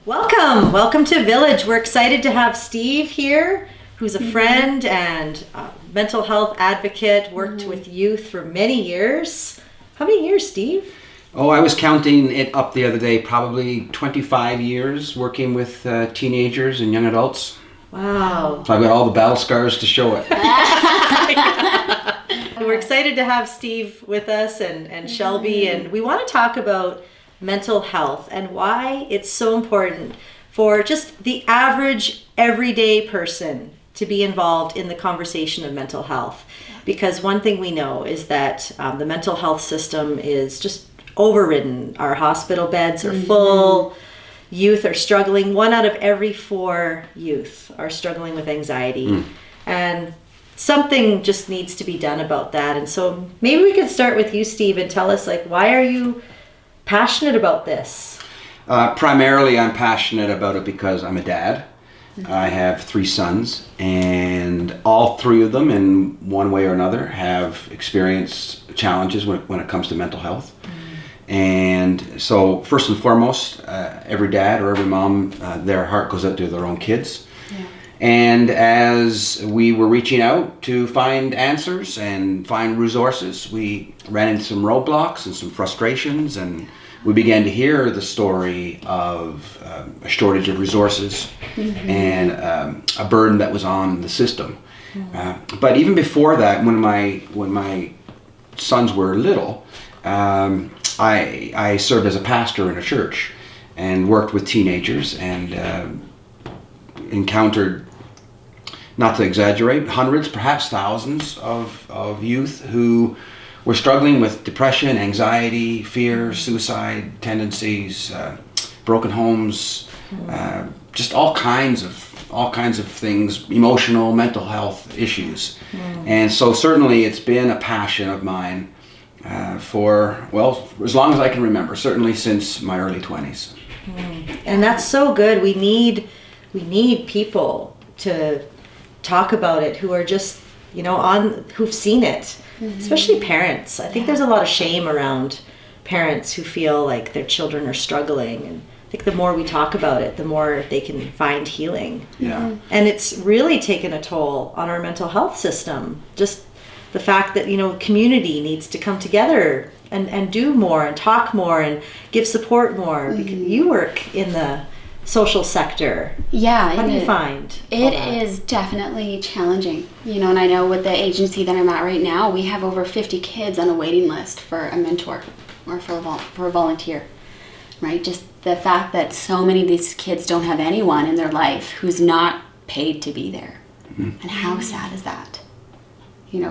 Welcome to Village. We're excited to have Steve here, who's a friend and mental health advocate, worked with youth for many years. How many years, Steve? Oh, I was counting it up the other day, probably 25 years working with teenagers and young adults. Wow. So I've got all the battle scars to show it. We're excited to have Steve with us and Shelby, and we want to talk about mental health and why it's so important for just the average everyday person to be involved in the conversation of mental health. Because one thing we know is that the mental health system is just overridden. Our hospital beds are full. Youth are struggling. 1 out of every 4 youth are struggling with anxiety. And something just needs to be done about that. And so maybe we could start with you, Steve, and tell us, why are you passionate about this? Primarily, I'm passionate about it because I'm a dad. I have 3 sons, and all 3 of them, in one way or another, have experienced challenges when it comes to mental health. And so, first and foremost, every dad or every mom, their heart goes out to their own kids. And as we were reaching out to find answers and find resources, we ran into some roadblocks and some frustrations, and we began to hear the story of a shortage of resources and a burden that was on the system. But even before that, when my sons were little, I served as a pastor in a church and worked with teenagers and encountered, not to exaggerate, hundreds, perhaps thousands of youth who were struggling with depression, anxiety, fear, suicide tendencies, broken homes, just all kinds of things, emotional, mental health issues. And so certainly it's been a passion of mine for as long as I can remember, certainly since my early 20s. And that's so good. We need people to talk about it who are just, who've seen it, especially parents. I think there's a lot of shame around parents who feel like their children are struggling. And I think the more we talk about it, the more they can find healing. Yeah. And it's really taken a toll on our mental health system. Just the fact that, community needs to come together and do more and talk more and give support more. Because you work in the social sector. Yeah. How do you find it is definitely challenging, and I know with the agency that I'm at right now, we have over 50 kids on a waiting list for a mentor or for a volunteer, right? Just the fact that so many of these kids don't have anyone in their life who's not paid to be there. And how sad is that?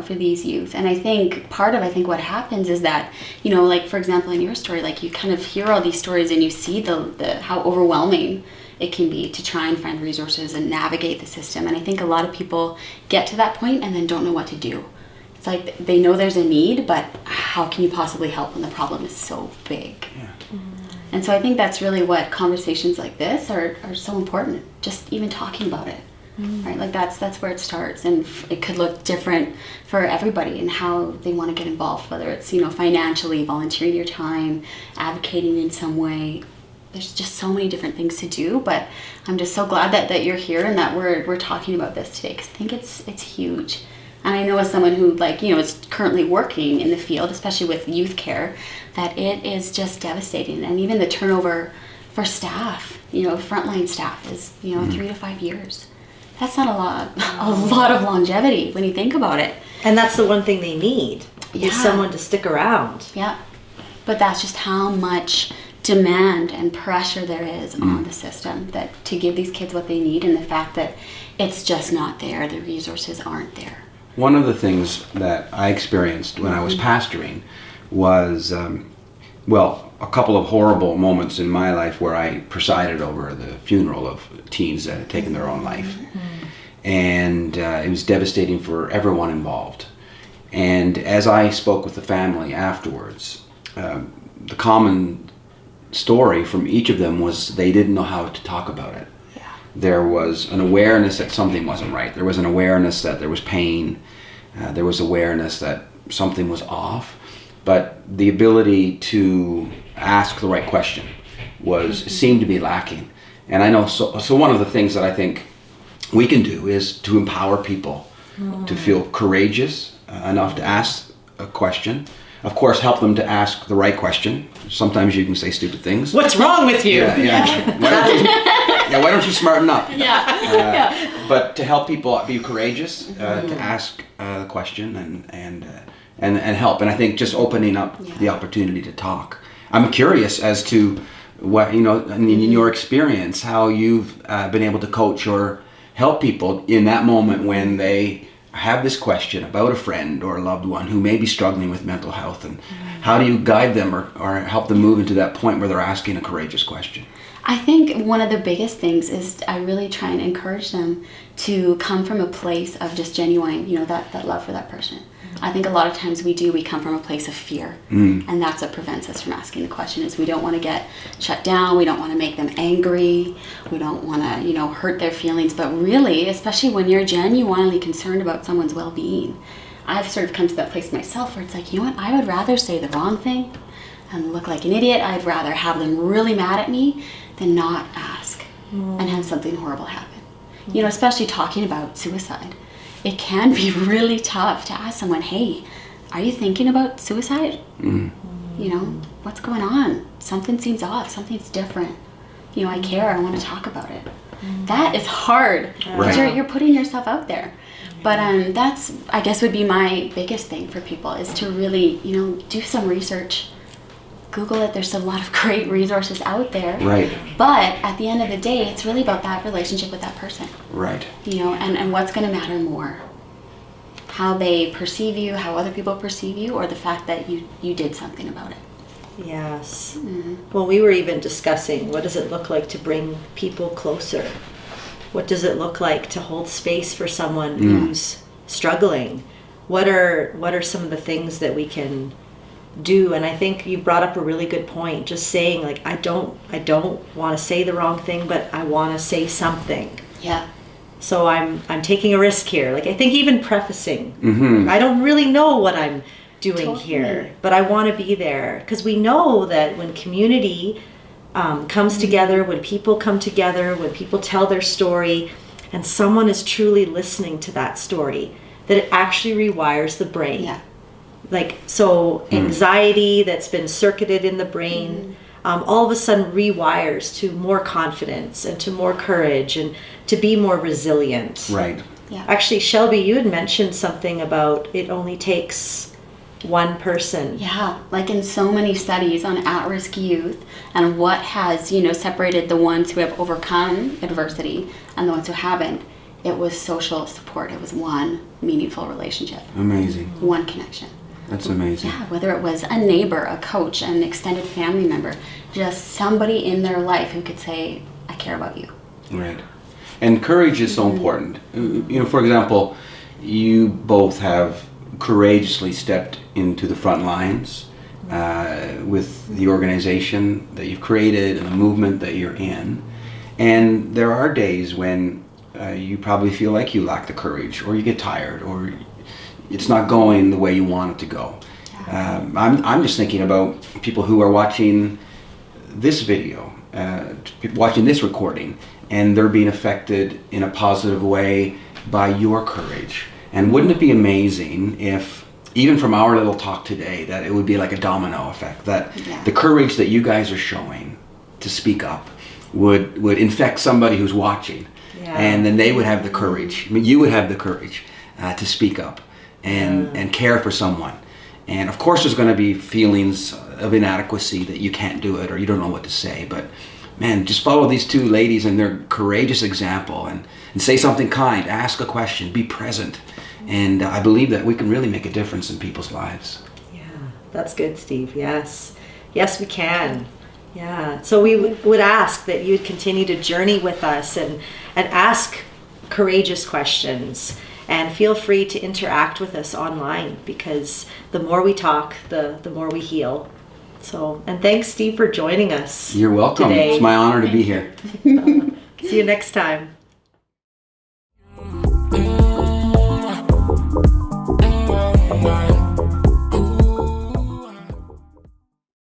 For these youth. And I think part of what happens is that, for example, in your story, you kind of hear all these stories and you see the how overwhelming it can be to try and find resources and navigate the system. And I think a lot of people get to that point and then don't know what to do. It's like they know there's a need, but how can you possibly help when the problem is so big? Yeah. And so I think that's really what conversations like this are so important, just even talking about it. Right, that's where it starts, and it could look different for everybody and how they want to get involved, whether it's financially, volunteering your time, advocating in some way. There's just so many different things to do, but I'm just so glad that you're here and that we're talking about this today, because I think it's huge. And I know as someone who is currently working in the field, especially with youth care, that it is just devastating, and even the turnover for staff, frontline staff is 3 to 5 years. That's not a lot of longevity when you think about it. And that's the one thing they need, is someone to stick around. Yeah. But that's just how much demand and pressure there is on the system that to give these kids what they need, and the fact that it's just not there, the resources aren't there. One of the things that I experienced when I was pastoring was, a couple of horrible moments in my life where I presided over the funeral of teens that had taken their own life. And it was devastating for everyone involved. And as I spoke with the family afterwards, the common story from each of them was they didn't know how to talk about it. There was an awareness that something wasn't right. There was an awareness that there was pain. There was awareness that something was off. But the ability to ask the right question seemed to be lacking. And I know, so one of the things that I think we can do is to empower people to feel courageous enough to ask a question. Of course, help them to ask the right question. Sometimes you can say stupid things. What's wrong with you? Yeah. Why don't you smarten up? Yeah. But to help people be courageous, to ask the question and help. And I think just opening up the opportunity to talk. I'm curious as to what, in your experience, how you've been able to coach or help people in that moment when they have this question about a friend or a loved one who may be struggling with mental health, and how do you guide them or help them move into that point where they're asking a courageous question? I think one of the biggest things is I really try and encourage them to come from a place of just genuine, that love for that person. I think a lot of times we come from a place of fear, and that's what prevents us from asking the question. Is we don't want to get shut down, we don't want to make them angry, we don't want to hurt their feelings. But really, especially when you're genuinely concerned about someone's well-being, I've sort of come to that place myself where it's like, I would rather say the wrong thing and look like an idiot. I'd rather have them really mad at me than not ask and have something horrible happen. Especially talking about suicide. It can be really tough to ask someone, hey, are you thinking about suicide? What's going on? Something seems off. Something's different. I care. I want to talk about it. That is hard. Because you're putting yourself out there. But that's, I guess, would be my biggest thing for people is to really, do some research. Google it. There's a lot of great resources out there. Right. But at the end of the day, it's really about that relationship with that person. Right. And what's going to matter more? How they perceive you, how other people perceive you, or the fact that you did something about it. Yes. Well, we were even discussing, what does it look like to bring people closer? What does it look like to hold space for someone who's struggling? What are some of the things that we can do? And I think you brought up a really good point, just saying, like, I don't want to say the wrong thing, but I want to say something. Yeah. So I'm taking a risk here. Like, I think even prefacing, I don't really know what I'm doing here, but I want to be there, because we know that when community comes together, when people come together, when people tell their story, and someone is truly listening to that story, that it actually rewires the brain. Yeah. Like, so anxiety that's been circuited in the brain, all of a sudden rewires to more confidence and to more courage and to be more resilient. Right. Yeah. Actually, Shelby, you had mentioned something about it only takes one person. Yeah, like in so many studies on at-risk youth and what has, separated the ones who have overcome adversity and the ones who haven't, it was social support. It was one meaningful relationship. Amazing. One connection. That's amazing. Yeah, whether it was a neighbor, a coach, an extended family member, just somebody in their life who could say, I care about you. Right. And courage is so important. For example, you both have courageously stepped into the front lines with the organization that you've created and the movement that you're in. And there are days when you probably feel like you lack the courage, or you get tired, or it's not going the way you want it to go. I'm just thinking about people who are watching this video, watching this recording, and they're being affected in a positive way by your courage. And wouldn't it be amazing if, even from our little talk today, that it would be like a domino effect, that the courage that you guys are showing to speak up would infect somebody who's watching, and then they would have the courage. You would have the courage to speak up and care for someone. And of course there's going to be feelings of inadequacy that you can't do it or you don't know what to say, but man, just follow these two ladies and their courageous example and say something kind, ask a question, be present. And I believe that we can really make a difference in people's lives. Yeah, that's good, Steve. Yes, we can. Yeah, so we would ask that you'd continue to journey with us and ask courageous questions, and feel free to interact with us online, because the more we talk, the more we heal. So, and thanks, Steve, for joining us. You're welcome. Today. It's my honor to be here. See you next time.